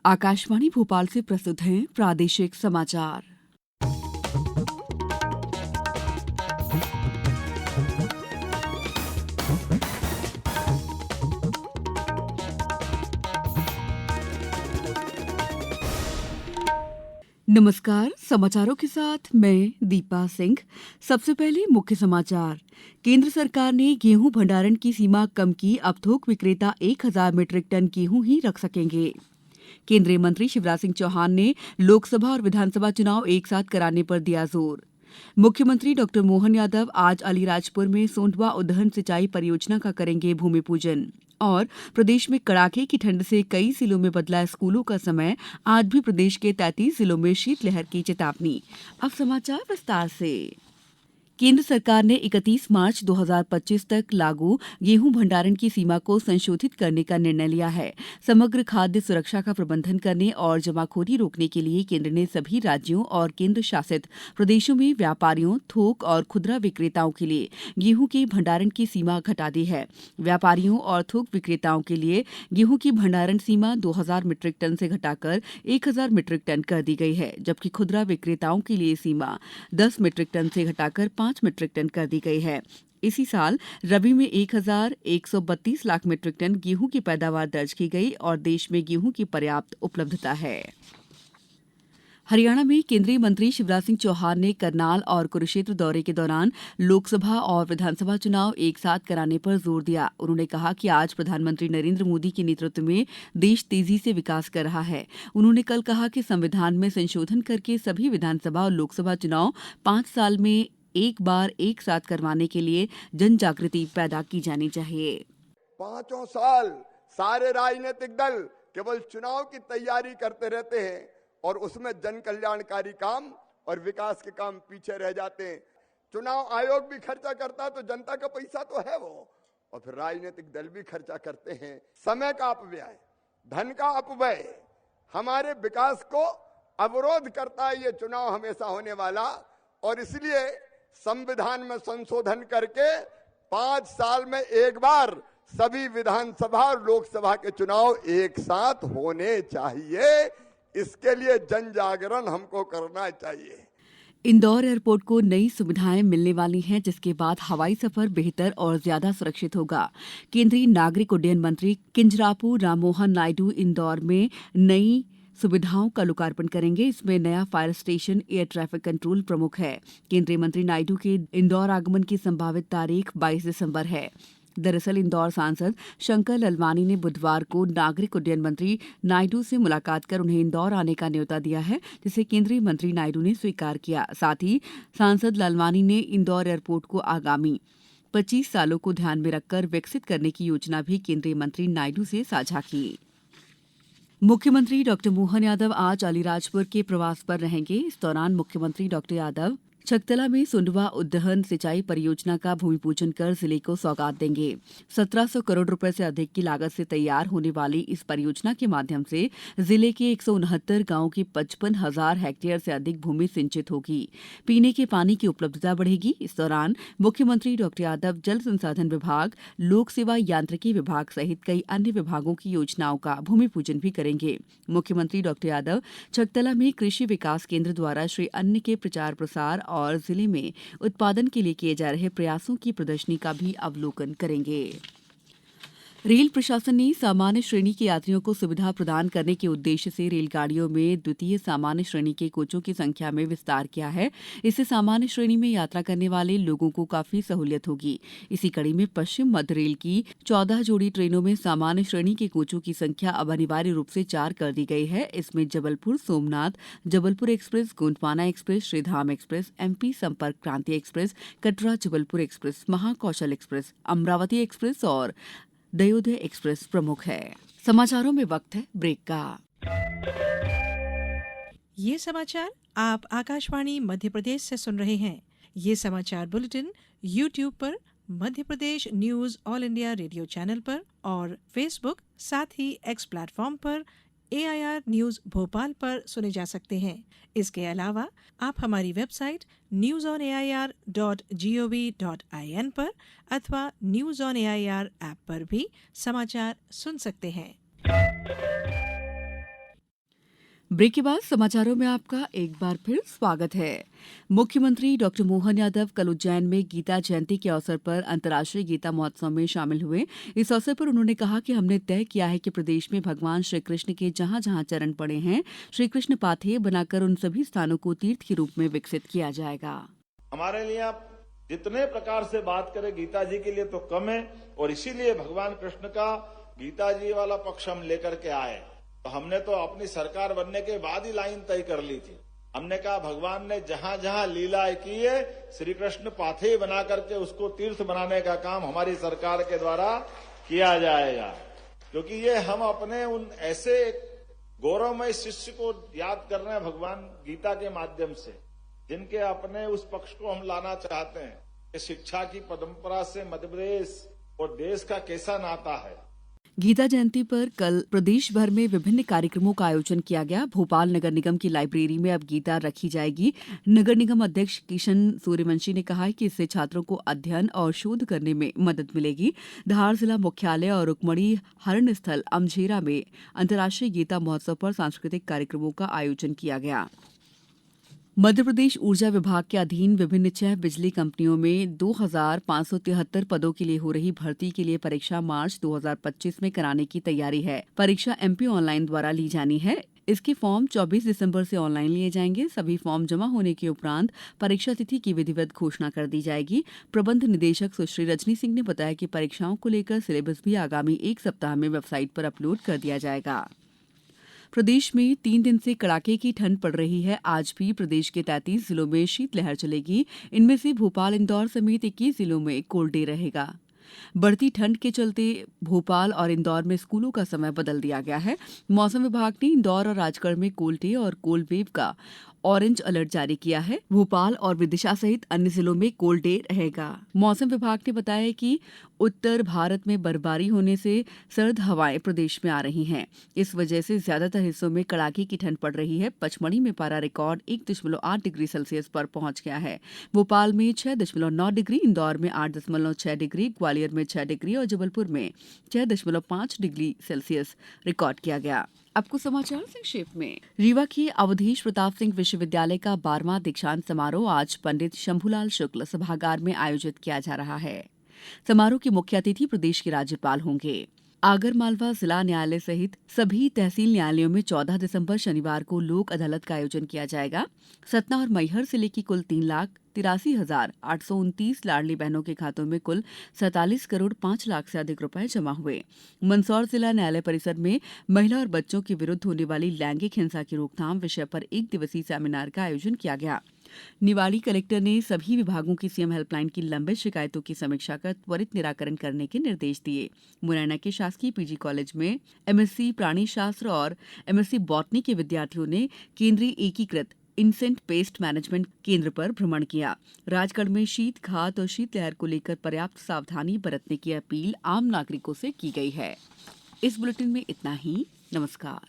आकाशवाणी भोपाल से प्रस्तुत हैं प्रादेशिक समाचार। नमस्कार, समाचारों के साथ मैं दीपा सिंह। सबसे पहले मुख्य समाचार। केंद्र सरकार ने गेहूं भंडारण की सीमा कम की। अब थोक विक्रेता 1000 मीट्रिक टन गेहूं ही रख सकेंगे। केंद्रीय मंत्री शिवराज सिंह चौहान ने लोकसभा और विधानसभा चुनाव एक साथ कराने पर दिया जोर। मुख्यमंत्री डॉ मोहन यादव आज अलीराजपुर में सोंडवा उद्वहन सिंचाई परियोजना का करेंगे भूमि पूजन। और प्रदेश में कड़ाके की ठंड से कई जिलों में बदला स्कूलों का समय। आज भी प्रदेश के 33 जिलों में शीतलहर की चेतावनी। अब समाचार विस्तार से। केंद्र सरकार ने 31 मार्च 2025 तक लागू गेहूं भंडारण की सीमा को संशोधित करने का निर्णय लिया है। समग्र खाद्य सुरक्षा का प्रबंधन करने और जमाखोरी रोकने के लिए केंद्र ने सभी राज्यों और केंद्र शासित प्रदेशों में व्यापारियों, थोक और खुदरा विक्रेताओं के लिए गेहूं के भंडारण की सीमा घटा दी है। व्यापारियों और थोक विक्रेताओं के लिए गेहूं की भंडारण सीमा 2000 मीट्रिक टन से घटाकर 1000 मीट्रिक टन कर दी गई है, जबकि खुदरा विक्रेताओं के लिए सीमा 10 मीट्रिक टन से घटाकर 5 मीट्रिक टन कर दी गई है। इसी साल रबी में 1132 लाख मीट्रिक टन गेहूं की पैदावार दर्ज की गई और देश में गेहूं की पर्याप्त उपलब्धता है। हरियाणा में केंद्रीय मंत्री शिवराज सिंह चौहान ने करनाल और कुरुक्षेत्र दौरे के दौरान लोकसभा और विधानसभा चुनाव एक साथ कराने पर जोर दिया। उन्होंने कहा कि आज प्रधानमंत्री नरेंद्र मोदी के नेतृत्व में देश तेजी से विकास कर रहा है। उन्होंने कल कहा कि संविधान में संशोधन करके सभी विधानसभा और लोकसभा चुनाव 5 साल में एक बार एक साथ करवाने के लिए जन जागृति पैदा की जानी चाहिए। 5 साल सारे राजनीतिक दल केवल चुनाव की तैयारी करते रहते हैं और उसमें जन कल्याणकारी काम और विकास के काम पीछे रह जाते हैं। चुनाव आयोग भी खर्चा करता है तो जनता का पैसा तो है वो, और फिर राजनीतिक दल भी खर्चा करते हैं। समय का अपव्यय, धन का अपव्यय हमारे विकास को अवरोध करता है। ये चुनाव हमेशा होने वाला, और इसलिए संविधान में संशोधन करके 5 साल में एक बार सभी विधानसभा और लोकसभा के चुनाव एक साथ होने चाहिए। इसके लिए जन जागरण हमको करना चाहिए। इंदौर एयरपोर्ट को नई सुविधाएं मिलने वाली हैं, जिसके बाद हवाई सफर बेहतर और ज्यादा सुरक्षित होगा। केंद्रीय नागरिक उड्डयन मंत्री किंजरापू राममोहन नायडू इंदौर में नई सुविधाओं का लोकार्पण करेंगे। इसमें नया fire station, air traffic control प्रमुख है। केंद्रीय मंत्री नायडू के इंदौर आगमन की संभावित तारीख 22 दिसंबर है। दरअसल इंदौर सांसद शंकर ललवानी ने बुधवार को नागरिक उड्डयन मंत्री नायडू से मुलाकात कर उन्हें इंदौर आने का न्योता दिया है, जिसे केंद्रीय मंत्री नायडू ने स्वीकार किया। साथ ही सांसद ललवानी ने इंदौर एयरपोर्ट को आगामी 25 सालों को ध्यान में रखकर विकसित करने की योजना भी केंद्रीय मंत्री नायडू से साझा की। मुख्यमंत्री डॉ मोहन यादव आज अलीराजपुर के प्रवास पर रहेंगे। इस दौरान मुख्यमंत्री डॉ यादव छकतला में सोंडवा उद्वहन सिंचाई परियोजना का भूमि पूजन कर जिले को सौगात देंगे। 1700 करोड़ रुपए से अधिक की लागत से तैयार होने वाली इस परियोजना के माध्यम से जिले के 169 गांवों की 55,000 हेक्टेयर से अधिक भूमि सिंचित होगी। पीने के पानी की उपलब्धता बढ़ेगी। इस दौरान मुख्यमंत्री डॉ यादव जल संसाधन विभाग, लोक सेवा यांत्रिकी विभाग सहित कई अन्य विभागों की योजनाओं का भूमि पूजन भी करेंगे। मुख्यमंत्री डॉ यादव छकतला में कृषि विकास केंद्र द्वारा श्री अन्न के प्रचार प्रसार और जिले में उत्पादन के लिए किए जा रहे प्रयासों की प्रदर्शनी का भी अवलोकन करेंगे। रेल प्रशासन ने सामान्य श्रेणी के यात्रियों को सुविधा प्रदान करने के उद्देश्य से रेलगाड़ियों में द्वितीय सामान्य श्रेणी के कोचों की संख्या में विस्तार किया है। इससे सामान्य श्रेणी में यात्रा करने वाले लोगों को काफी सहूलियत होगी। इसी कड़ी में पश्चिम मध्य रेल की 14 जोड़ी ट्रेनों में सामान्य श्रेणी के कोचों की संख्या अब अनिवार्य रूप से 4 कर दी गई है। इसमें Jabalpur Somnath, Jabalpur express, Gondwana express, Shridham express, MP Sampark Kranti express, Katra Jabalpur express, Mahakaushal express, Amravati express और दयोदय एक्सप्रेस प्रमुख है। समाचारों में वक्त है ब्रेक का। ये समाचार आप आकाशवाणी मध्य प्रदेश से सुन रहे हैं। ये समाचार बुलेटिन YouTube पर मध्य प्रदेश न्यूज ऑल इंडिया रेडियो चैनल पर और फेसबुक साथ ही X प्लेटफॉर्म पर AIR न्यूज भोपाल पर सुने जा सकते हैं। इसके अलावा आप हमारी वेबसाइट newsonair.gov.in पर अथवा न्यूज ऑन AIR ऐप पर भी समाचार सुन सकते हैं। ब्रेक के बाद समाचारों में आपका एक बार फिर स्वागत है। मुख्यमंत्री डॉक्टर मोहन यादव कल उज्जैन में गीता जयंती के अवसर पर अंतर्राष्ट्रीय गीता महोत्सव में शामिल हुए। इस अवसर पर उन्होंने कहा कि हमने तय किया है कि प्रदेश में भगवान श्री कृष्ण के जहां जहां चरण पड़े हैं, श्री कृष्ण पाथेय बनाकर उन सभी स्थानों को तीर्थ के रूप में विकसित किया जाएगा। हमारे लिए आप जितने प्रकार से बात करें गीता जी के लिए तो कम है, और इसीलिए भगवान कृष्ण का गीता जी वाला पक्ष हम लेकर के आए। तो हमने तो अपनी सरकार बनने के बाद ही लाइन तय कर ली थी। हमने कहा भगवान ने जहां जहां लीलाएं की है, श्री कृष्ण पाथेय बना करके उसको तीर्थ बनाने का काम हमारी सरकार के द्वारा किया जाएगा। क्योंकि ये हम अपने उन ऐसे गौरवमय शिष्य को याद कर रहे हैं भगवान गीता के माध्यम से, जिनके अपने उस पक्ष को हम लाना चाहते हैं कि शिक्षा की परंपरा से मध्य प्रदेश और देश का कैसा नाता है। गीता जयंती पर कल प्रदेश भर में विभिन्न कार्यक्रमों का आयोजन किया गया। भोपाल नगर निगम की लाइब्रेरी में अब गीता रखी जाएगी। नगर निगम अध्यक्ष किशन सूर्यवंशी ने कहा है कि इससे छात्रों को अध्ययन और शोध करने में मदद मिलेगी। धार जिला मुख्यालय और रुक्मणी हरण स्थल अमझेरा में अंतर्राष्ट्रीय गीता महोत्सव पर सांस्कृतिक कार्यक्रमों का आयोजन किया गया। मध्य प्रदेश ऊर्जा विभाग के अधीन विभिन्न 6 बिजली कंपनियों में 2,573 पदों के लिए हो रही भर्ती के लिए परीक्षा मार्च 2025 में कराने की तैयारी है। परीक्षा एमपी ऑनलाइन द्वारा ली जानी है। इसके फॉर्म 24 दिसंबर से ऑनलाइन लिए जाएंगे। सभी फॉर्म जमा होने के उपरांत परीक्षा तिथि की विधिवत घोषणा कर दी जाएगी। प्रबंध निदेशक सुश्री रजनी सिंह ने बताया कि परीक्षाओं को लेकर सिलेबस भी आगामी 1 सप्ताह में वेबसाइट पर अपलोड कर दिया जाएगा। प्रदेश में 3 दिन से कड़ाके की ठंड पड़ रही है। आज भी प्रदेश के 33 जिलों में शीतलहर चलेगी। इनमें से भोपाल, इंदौर समेत 21 जिलों में कोल्ड डे रहेगा। बढ़ती ठंड के चलते भोपाल और इंदौर में स्कूलों का समय बदल दिया गया है। मौसम विभाग ने इंदौर और राजगढ़ में कोल्ड डे और कोल्ड वेव का ऑरेंज अलर्ट जारी किया है। भोपाल और विदिशा सहित अन्य जिलों में कोल्ड डे रहेगा। मौसम विभाग ने बताया कि उत्तर भारत में बर्फबारी होने से सर्द हवाएं प्रदेश में आ रही हैं। इस वजह से ज्यादातर हिस्सों में कड़ाके की ठंड पड़ रही है। पचमढ़ी में पारा रिकॉर्ड 1.8 डिग्री सेल्सियस पर पहुंच गया है। भोपाल में 6.9 डिग्री, इंदौर में 8.6 डिग्री, ग्वालियर में 6 डिग्री और जबलपुर में 6.5 डिग्री सेल्सियस रिकॉर्ड किया गया। अब कुछ समाचार संक्षेप में। रीवा के अवधेश प्रताप सिंह विश्वविद्यालय का 12वां दीक्षांत समारोह आज पंडित शंभूलाल शुक्ल सभागार में आयोजित किया जा रहा है। समारोह के मुख्य अतिथि प्रदेश के राज्यपाल होंगे। आगरमालवा जिला न्यायालय सहित सभी तहसील न्यायालयों में 14 दिसंबर शनिवार को लोक अदालत का आयोजन किया जाएगा। सतना और मैहर जिले की कुल 3,83,829 लाडली बहनों के खातों में कुल 47 करोड़ 5 लाख से अधिक रुपए जमा हुए। मंदसौर जिला न्यायालय परिसर में महिला और बच्चों के विरुद्ध होने वाली लैंगिक हिंसा की रोकथाम विषय पर 1 दिवसीय सेमिनार का आयोजन किया गया। निवाड़ी कलेक्टर ने सभी विभागों की सीएम हेल्पलाइन की लंबित शिकायतों की समीक्षा कर त्वरित निराकरण करने के निर्देश दिए। मुरैना के शासकीय पीजी कॉलेज में एमएससी प्राणी शास्त्र और एमएससी बॉटनी के विद्यार्थियों ने केंद्रीय एकीकृत इंसेंट पेस्ट मैनेजमेंट केंद्र पर भ्रमण किया। राजगढ़ में शीत घात और शीतलहर को लेकर पर्याप्त सावधानी बरतने की अपील आम नागरिकों से की गई है। इस बुलेटिन में इतना ही। नमस्कार।